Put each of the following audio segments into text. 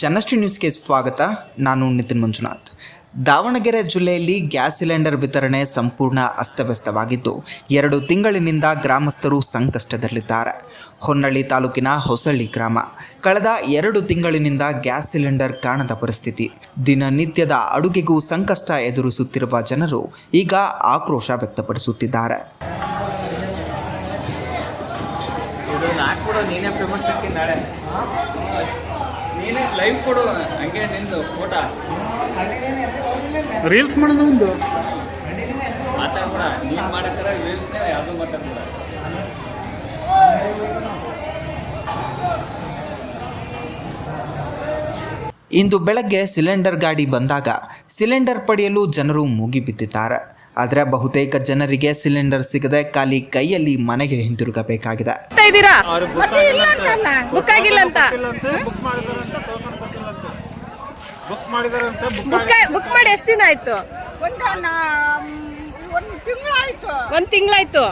ಜನಶ್ರೀ ನ್ಯೂಸ್ಗೆ ಸ್ವಾಗತ. ನಾನು ನಿತಿನ್ ಮಂಜುನಾಥ್. ದಾವಣಗೆರೆ ಜಿಲ್ಲೆಯಲ್ಲಿ ಗ್ಯಾಸ್ ಸಿಲಿಂಡರ್ ವಿತರಣೆ ಸಂಪೂರ್ಣ ಅಸ್ತವ್ಯಸ್ತವಾಗಿದ್ದು 2 ತಿಂಗಳಿನಿಂದ ಗ್ರಾಮಸ್ಥರು ಸಂಕಷ್ಟದಲ್ಲಿದ್ದಾರೆ. ಹೊನ್ನಳ್ಳಿ ತಾಲೂಕಿನ ಹೊಸಳ್ಳಿ ಗ್ರಾಮ ಕಳೆದ 2 ತಿಂಗಳಿನಿಂದ ಗ್ಯಾಸ್ ಸಿಲಿಂಡರ್ ಕಾಣದ ಪರಿಸ್ಥಿತಿ. ದಿನನಿತ್ಯದ ಅಡುಗೆಗೂ ಸಂಕಷ್ಟ ಎದುರಿಸುತ್ತಿರುವ ಜನರು ಈಗ ಆಕ್ರೋಶ ವ್ಯಕ್ತಪಡಿಸುತ್ತಿದ್ದಾರೆ. ಲೈವ್ ಕೊಡು, ಹಂಗೆ ನಿಂದು ಫೋಟೋ ರೀಲ್ಸ್ ಮಾಡೋದು ಒಂದು ಮಾತಾಡ್ಬೇಡ. ನೀನು ಮಾಡಕ್ಕಾರ ರೀಲ್ಸ್ನೇ ಯಾವುದು ಮಾತಾಡ್ಬೇಡ. ಇಂದು ಬೆಳಗ್ಗೆ ಸಿಲಿಂಡರ್ ಗಾಡಿ ಬಂದಾಗ ಸಿಲಿಂಡರ್ ಪಡೆಯಲು ಜನರು ಮುಗಿಬಿದ್ದಿದ್ದಾರೆ. ಆದರೆ ಬಹುತೇಕ ಜನರಿಗೆ ಸಿಲಿಂಡರ್ ಸಿಗದೆ ಖಾಲಿ ಕೈಯಲ್ಲಿ ಮನೆಗೆ ಹಿಂದಿರುಗಬೇಕಾಗಿದೆ. ಬುಕ್ ಮಾಡಿ ಎಷ್ಟು ದಿನ ಆಯ್ತು? ಒಂದ್ ತಿಂಗಳಾಯ್ತು.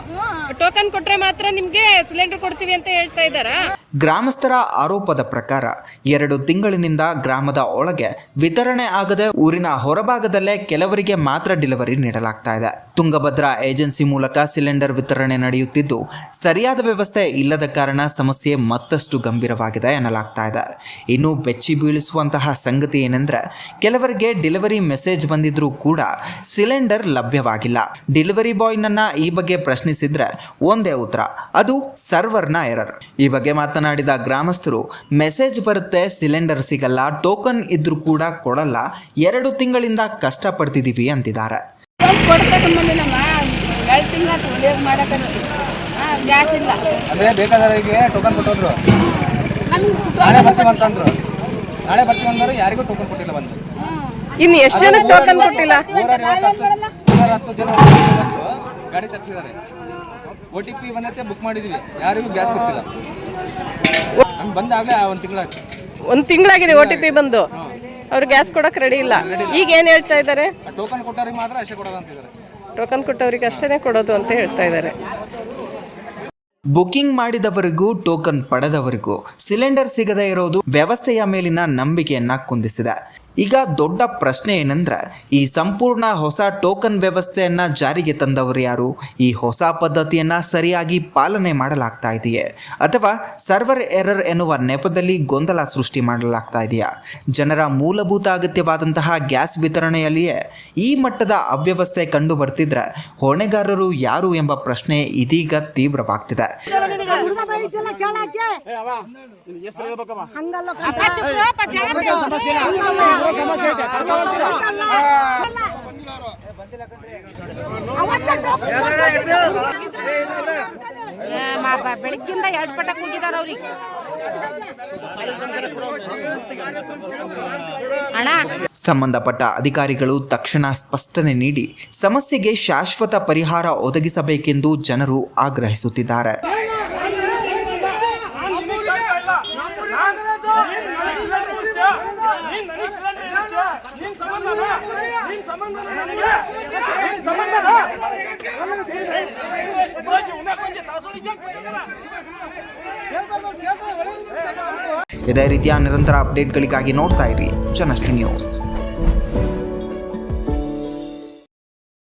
ಟೋಕನ್ ಕೊಟ್ರೆ ಮಾತ್ರ ನಿಮ್ಗೆ ಸಿಲಿಂಡರ್ ಕೊಡ್ತೀವಿ ಅಂತ ಹೇಳ್ತಾ ಇದ್ದಾರಾ? ಗ್ರಾಮಸ್ಥರ ಆರೋಪದ ಪ್ರಕಾರ 2 ತಿಂಗಳಿನಿಂದ ಗ್ರಾಮದ ಒಳಗೆ ವಿತರಣೆ ಆಗದೆ ಊರಿನ ಹೊರಭಾಗದಲ್ಲೇ ಕೆಲವರಿಗೆ ಮಾತ್ರ ಡೆಲಿವರಿ ನೀಡಲಾಗ್ತಾ ಇದೆ. ತುಂಗಭದ್ರಾ ಏಜೆನ್ಸಿ ಮೂಲಕ ಸಿಲಿಂಡರ್ ವಿತರಣೆ ನಡೆಯುತ್ತಿದ್ದು ಸರಿಯಾದ ವ್ಯವಸ್ಥೆ ಇಲ್ಲದ ಕಾರಣ ಸಮಸ್ಯೆ ಮತ್ತಷ್ಟು ಗಂಭೀರವಾಗಿದೆ ಎನ್ನಲಾಗ್ತಾ ಇದೆ. ಇನ್ನು ಬೆಚ್ಚಿ ಬೀಳಿಸುವಂತಹ ಸಂಗತಿ ಏನೆಂದ್ರೆ, ಕೆಲವರಿಗೆ ಡೆಲಿವರಿ ಮೆಸೇಜ್ ಬಂದಿದ್ರೂ ಕೂಡ ಸಿಲಿಂಡರ್ ಲಭ್ಯವಾಗಿಲ್ಲ. ಡೆಲಿವರಿ ಬಾಯ್ನನ್ನ ಈ ಬಗ್ಗೆ ಪ್ರಶ್ನಿಸಿದ್ರೆ ಒಂದೇ ಉತ್ತರ, ಅದು ಸರ್ವರ್ನ ಎರರ್. ಈ ಬಗ್ಗೆ ಮಾತನಾಡಿದ ಗ್ರಾಮಸ್ಥರು, ಮೆಸೇಜ್ ಬರುತ್ತೆ, ಸಿಲಿಂಡರ್ ಸಿಗಲ್ಲ, ಟೋಕನ್ ಇದ್ರೂ ಕೂಡ ಕೊಡಲ್ಲ, 2 ತಿಂಗಳಿಂದ ಕಷ್ಟಪಡ್ತಿದ್ದೀವಿ ಅಂತಿದ್ದಾರೆ. ಗ್ಯಾಸ್ ಇಲ್ಲ ಅಂದ್ರೆ ಬೇಕಾದವರಿಗೆ ಟೋಕನ್ ಕೊಟ್ಟೋದ್ರು, ನಾಳೆ ಬರ್ತೀವಿ ಅಂತಂದ್ರು. ನಾಳೆ ಬರ್ತೀವಿ ಅಂದರು, ಯಾರಿಗೂ ಟೋಕನ್ ಕೊಟ್ಟಿಲ್ಲ. ಬಂದು ಇನ್ನು ಎಷ್ಟು ಜನ ಟೋಕನ್ ಕೊಟ್ಟಿಲ್ಲ? 110 ಜನ ಗಾಡಿ ತರಿಸಿದ್ದಾರೆ. OTP ಬಂದೈತೆ, ಬುಕ್ ಮಾಡಿದೀವಿ, ಯಾರಿಗೂ ಗ್ಯಾಸ್ ಕೊಡ್ತಿಲ್ಲ. ಹಂಗೆ ಬಂದಾಗಲೇ 1 ತಿಂಗಳಾಯ್ತು. 1 ತಿಂಗಳಾಗಿದೆ OTP ಬಂದು. ಅವ್ರು ಗ್ಯಾಸ್ ಕೊಡಕ್ಕೆ ರೆಡಿ ಇಲ್ಲ. ಈಗ ಏನು ಹೇಳ್ತಾ ಇದ್ದಾರೆ? ಟೋಕನ್ ಕೊಟ್ಟವ್ರಿಗೆ ಮಾತ್ರ ಅಷ್ಟೇ ಕೊಡೋದು ಅಂತಿದ್ದಾರೆ. ಟೋಕನ್ ಕೊಟ್ಟವ್ರಿಗೆ ಅಷ್ಟೇ ಕೊಡೋದು ಅಂತ ಹೇಳ್ತಾ ಇದ್ದಾರೆ. ಬುಕಿಂಗ್ ಮಾಡಿದವರಿಗೂ ಟೋಕನ್ ಪಡೆದವರಿಗೂ ಸಿಲಿಂಡರ್ ಸಿಗದೇ ಇರೋದು ವ್ಯವಸ್ಥೆಯ ಮೇಲಿನ ನಂಬಿಕೆಯನ್ನ ಕುಂದಿಸಿದೆ. ಈಗ ದೊಡ್ಡ ಪ್ರಶ್ನೆ ಏನಂದ್ರೆ, ಈ ಸಂಪೂರ್ಣ ಹೊಸ ಟೋಕನ್ ವ್ಯವಸ್ಥೆಯನ್ನ ಜಾರಿಗೆ ತಂದವರು ಯಾರು? ಈ ಹೊಸ ಪದ್ಧತಿಯನ್ನ ಸರಿಯಾಗಿ ಪಾಲನೆ ಮಾಡಲಾಗ್ತಾ ಇದೆಯೇ, ಅಥವಾ ಸರ್ವರ್ ಎರರ್ ಎನ್ನುವ ನೆಪದಲ್ಲಿ ಗೊಂದಲ ಸೃಷ್ಟಿ ಮಾಡಲಾಗ್ತಾ ಇದೆಯಾ? ಜನರ ಮೂಲಭೂತ ಅಗತ್ಯವಾದಂತಹ ಗ್ಯಾಸ್ ವಿತರಣೆಯಲ್ಲಿಯೇ ಈ ಮಟ್ಟದ ಅವ್ಯವಸ್ಥೆ ಕಂಡು ಬರ್ತಿದ್ರೆ ಹೊಣೆಗಾರರು ಯಾರು ಎಂಬ ಪ್ರಶ್ನೆ ಇದೀಗ ತೀವ್ರವಾಗ್ತಿದೆ. ಬೆಳಗ್ಗಿಂದ 2 ಪಟ ಕೂಗಿದಾರ ಅವ್ರಿಗೆ. ಸಂಬಂಧಪಟ್ಟ ಅಧಿಕಾರಿಗಳು ತಕ್ಷಣ ಸ್ಪಷ್ಟನೆ ನೀಡಿ ಸಮಸ್ಯೆಗೆ ಶಾಶ್ವತ ಪರಿಹಾರ ಒದಗಿಸಬೇಕೆಂದು ಜನರು ಆಗ್ರಹಿಸುತ್ತಿದ್ದಾರೆ. ಇದೇ ರೀತಿಯ ನಿರಂತರ ಅಪ್ಡೇಟ್ಗಳಿಗಾಗಿ ನೋಡ್ತಾ ಇರಿ ಜನಶ್ರೀ ನ್ಯೂಸ್.